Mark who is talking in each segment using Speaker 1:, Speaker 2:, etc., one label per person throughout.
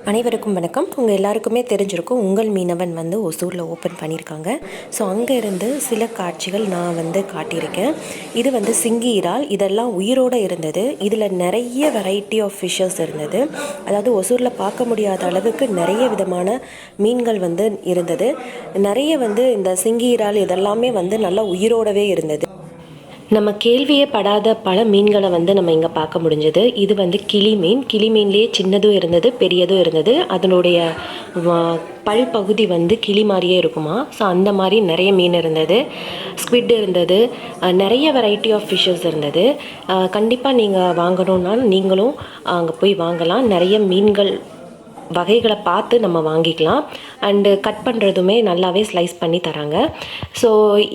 Speaker 1: அனைவருக்கும் வணக்கம். உங்கள் எல்லாருக்குமே தெரிஞ்சிருக்கும், உங்கள் மீனவன் வந்து ஒசூரில் ஓப்பன் பண்ணியிருக்காங்க. ஸோ அங்கே இருந்து சில காட்சிகள் நான் காட்டியிருக்கேன். இது சிங்கி இறால், இதெல்லாம் உயிரோடு இருந்தது. இதில் நிறைய வெரைட்டி ஆஃப் ஃபிஷ்ஷஸ் இருந்தது. அதாவது ஒசூரில் பார்க்க முடியாத அளவுக்கு நிறைய விதமான மீன்கள் இருந்தது. நிறைய இந்த சிங்கி இறால் இதெல்லாமே நல்லா உயிரோடவே இருந்தது. நம்ம கேள்வியே படாத பல மீன்களை நம்ம இங்கே பார்க்க முடிஞ்சது. இது கிளி மீன். கிளி மீன்லேயே சின்னதும் இருந்தது, பெரியதும் இருந்தது. அதனுடைய பல் பகுதி கிளி மாதிரியே இருக்குமா. ஸோ அந்த மாதிரி நிறைய மீன் இருந்தது. ஸ்குவிட் இருந்தது. நிறைய வெரைட்டி ஆஃப் ஃபிஷ்ஷஸ் இருந்தது. கண்டிப்பாக நீங்கள் வாங்கணுன்னா நீங்களும் அங்கே போய் வாங்கலாம். நிறைய மீன்கள் வகைகளை பார்த்து நம்ம வாங்கிக்கலாம். அண்டு கட் பண்ணுறதுமே நல்லாவே ஸ்லைஸ் பண்ணி தராங்க. ஸோ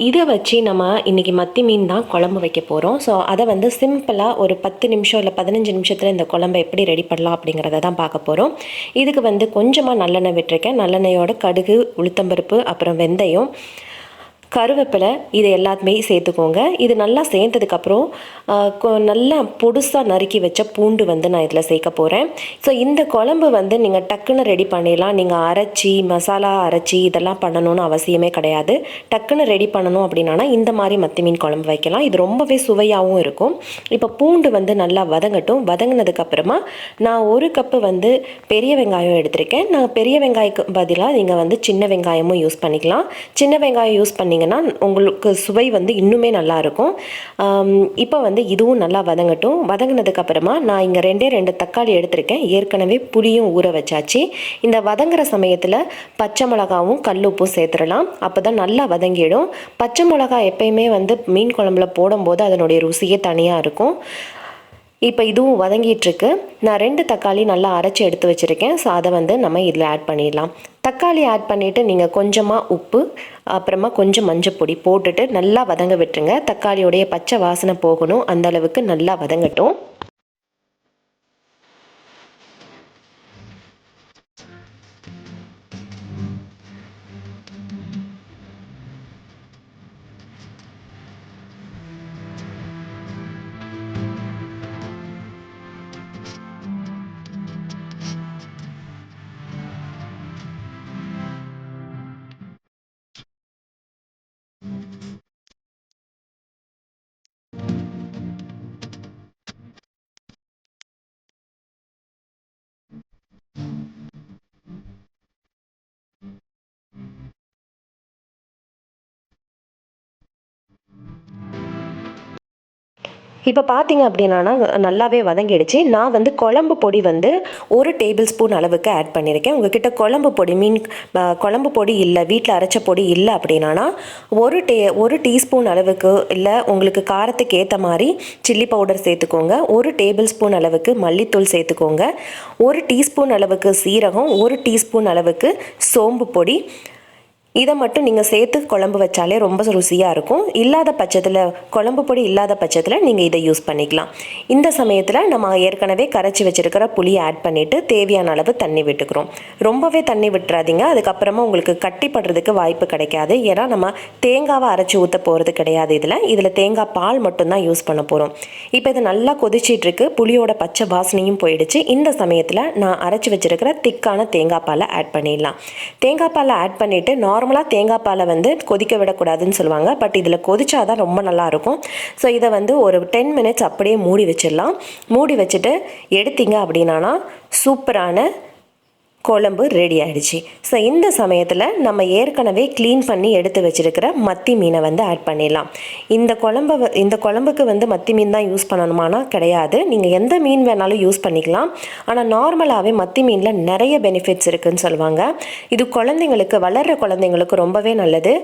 Speaker 1: இதை வச்சு நம்ம இன்றைக்கி மத்தி மீன் தான் குழம்பு வைக்க போகிறோம். ஸோ அதை சிம்பிளாக ஒரு 10 நிமிஷம் இல்லை 15 நிமிஷத்தில் இந்த குழம்பை எப்படி ரெடி பண்ணலாம் அப்படிங்கிறத தான் பார்க்க போகிறோம். இதுக்கு கொஞ்சமாக நல்லெண்ணெய் விட்டுருக்கேன். நல்லெண்ணெயோட கடுகு, உளுத்தம்பருப்பு, அப்புறம் வெந்தயம், கருவேப்பிலை, இது எல்லாத்துமே சேர்த்துக்கோங்க. இது நல்லா சேர்த்ததுக்கப்புறம் நல்லா பொடுசாக நறுக்கி வச்ச பூண்டு நான் இதில் சேர்க்க போகிறேன். ஸோ இந்த குழம்பு நீங்கள் டக்குன்னு ரெடி பண்ணிடலாம். நீங்கள் அரைச்சி மசாலா அரைச்சி இதெல்லாம் பண்ணணும்னு அவசியமே கிடையாது. டக்குன்னு ரெடி பண்ணணும் அப்படின்னா இந்த மாதிரி மத்தி மீன் குழம்பு வைக்கலாம். இது ரொம்பவே சுவையாகவும் இருக்கும். இப்போ பூண்டு நல்லா வதங்கட்டும். வதங்கினதுக்கப்புறமா நான் 1 கப்பு பெரிய வெங்காயம் எடுத்திருக்கேன். நான் பெரிய வெங்காயத்துக்கு பதிலாக நீங்கள் சின்ன வெங்காயமும் யூஸ் பண்ணிக்கலாம். சின்ன வெங்காயம் யூஸ் பண்ணிங்கன்னா உங்களுக்கு சுவை இன்னுமே நல்லாயிருக்கும். இப்போ இதுவும் நல்லா வதங்கட்டும். வதங்கினதுக்கப்புறமா நான் இங்கே 2 தக்காளி எடுத்திருக்கேன். ஏற்கனவே புளியும் ஊற வச்சாச்சு. இந்த வதங்குற சமயத்தில் பச்சை மிளகாவும் கல்லுப்பும் சேர்த்துடலாம். அப்போ தான் நல்லா வதங்கிடும். பச்சை மிளகா எப்பயுமே மீன் குழம்புல போடும்போது அதனுடைய ருசியே தனியாக இருக்கும். இப்போ இதுவும் வதங்கிட்டுருக்கு. நான் 2 தக்காளி நல்லா அரைச்சி எடுத்து வச்சுருக்கேன். ஸோ அதை நம்ம இதில் ஆட் பண்ணிடலாம். தக்காளி ஆட் பண்ணிவிட்டு நீங்கள் கொஞ்சமாக உப்பு, அப்புறமா கொஞ்சம் மஞ்சள் பொடி போட்டுட்டு நல்லா வதங்க விட்டுருங்க. தக்காளியோடைய பச்சை வாசனை போகணும். அந்த அளவுக்கு நல்லா வதங்கட்டும். இப்போ பார்த்தீங்க அப்படின்னா நல்லாவே வதங்கிடுச்சு. நான் குழம்பு பொடி 1 டேபிள் ஸ்பூன் அளவுக்கு ஆட் பண்ணியிருக்கேன். உங்ககிட்ட குழம்பு பொடி குழம்பு பொடி இல்லை, வீட்டில் அரைச்ச பொடி இல்லை அப்படின்னா 1 டீஸ்பூன் அளவுக்கு, இல்லை உங்களுக்கு காரத்துக்கு ஏற்ற மாதிரி சில்லி பவுடர் சேர்த்துக்கோங்க. 1 டேபிள் ஸ்பூன் அளவுக்கு மல்லித்தூள் சேர்த்துக்கோங்க. 1 டீஸ்பூன் அளவுக்கு சீரகம், 1 டீஸ்பூன் அளவுக்கு சோம்பு பொடி. இதை மட்டும் நீங்கள் சேர்த்து குழம்பு வச்சாலே ரொம்ப ருசியாக இருக்கும். இல்லாத பட்சத்தில், குழம்பு பொடி இல்லாத பட்சத்தில் நீங்கள் இதை யூஸ் பண்ணிக்கலாம். இந்த சமயத்தில் நம்ம ஏற்கனவே கரைச்சி வச்சுருக்கிற புளியை ஆட் பண்ணிவிட்டு தேவையான அளவு தண்ணி விட்டுக்கிறோம். ரொம்பவே தண்ணி விட்டுறாதீங்க. அதுக்கப்புறமா உங்களுக்கு கட்டிப்படுறதுக்கு வாய்ப்பு கிடைக்காது. ஏன்னா நம்ம தேங்காவை அரைச்சி ஊற்ற போகிறது கிடையாது. இதில் தேங்காய் பால் மட்டும்தான் யூஸ் பண்ண போகிறோம். இப்போ இது நல்லா கொதிச்சிட்ருக்கு. புளியோட பச்சை வாசனையும் போயிடுச்சு. இந்த சமயத்தில் நான் அரைச்சி வச்சுருக்கிற திக்கான தேங்காய் பாலை ஆட் பண்ணிடலாம். தேங்காய் பாலை ஆட் பண்ணிவிட்டு நார்மலாக தேங்காய் பாலை கொதிக்க விடக்கூடாதுன்னு சொல்லுவாங்க. பட் இதில் கொதிச்சாதான் ரொம்ப நல்லாயிருக்கும். ஸோ இதை ஒரு 10 மினிட்ஸ் அப்படியே மூடி வச்சிடலாம். மூடி வச்சுட்டு எடுத்தீங்க அப்படின்னா சூப்பரான குழம்பு ரெடி ஆகிடுச்சு. ஸோ இந்த சமயத்தில் நம்ம ஏற்கனவே க்ளீன் பண்ணி எடுத்து வச்சுருக்கிற மத்தி மீனை ஆட் பண்ணிடலாம். இந்த குழம்புக்கு மத்தி மீன் தான் யூஸ் பண்ணணுமானா கிடையாது. நீங்கள் எந்த மீன் வேணாலும் யூஸ் பண்ணிக்கலாம். ஆனால் நார்மலாகவே மத்தி மீனில் நிறைய பெனிஃபிட்ஸ் இருக்குதுன்னு சொல்லுவாங்க. இது குழந்தைங்களுக்கு, வளர்கிற குழந்தைங்களுக்கு ரொம்பவே நல்லது.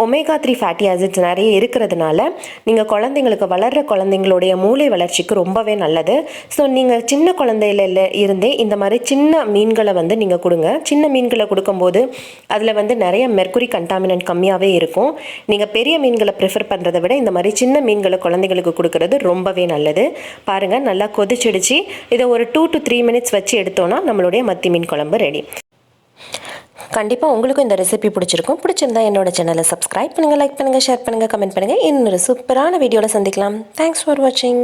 Speaker 1: ஒமேகா 3 ஃபேட்டி ஆசிட்ஸ் நிறைய இருக்கிறதுனால நீங்கள் குழந்தைங்களுக்கு, வளர்கிற குழந்தைங்களுடைய மூளை வளர்ச்சிக்கு ரொம்பவே நல்லது. ஸோ நீங்கள் சின்ன குழந்தையில இருந்தே இந்த மாதிரி சின்ன மீன்களை நீங்கள் கொடுங்க. சின்ன மீன்களை கொடுக்கும்போது அதில் நிறைய மெர்க்குரி கண்டாமினன்ட் கம்மியாகவே இருக்கும். நீங்கள் பெரிய மீன்களை ப்ரிஃபர் பண்ணுறதை விட இந்த மாதிரி சின்ன மீன்களை குழந்தைங்களுக்கு கொடுக்கறது ரொம்பவே நல்லது. பாருங்கள், நல்லா கொதிச்சிடுச்சு. இதை ஒரு 2 to 3 மினிட்ஸ் வச்சு எடுத்தோன்னா நம்மளுடைய மத்தி மீன் குழம்பு ரெடி. கண்டிப்பாக உங்களுக்கும் இந்த ரெசிபி பிடிச்சிருக்கும். பிடிச்சிருந்தா என்னோட சேனலை சப்ஸ்கிரைப் பண்ணுங்கள், லைக் பண்ணுங்கள், ஷேர் பண்ணுங்கள், கமெண்ட் பண்ணுங்கள். இன்னொரு சூப்பரான வீடியோவில் சந்திக்கலாம். தேங்க்ஸ் ஃபார் வாட்சிங்.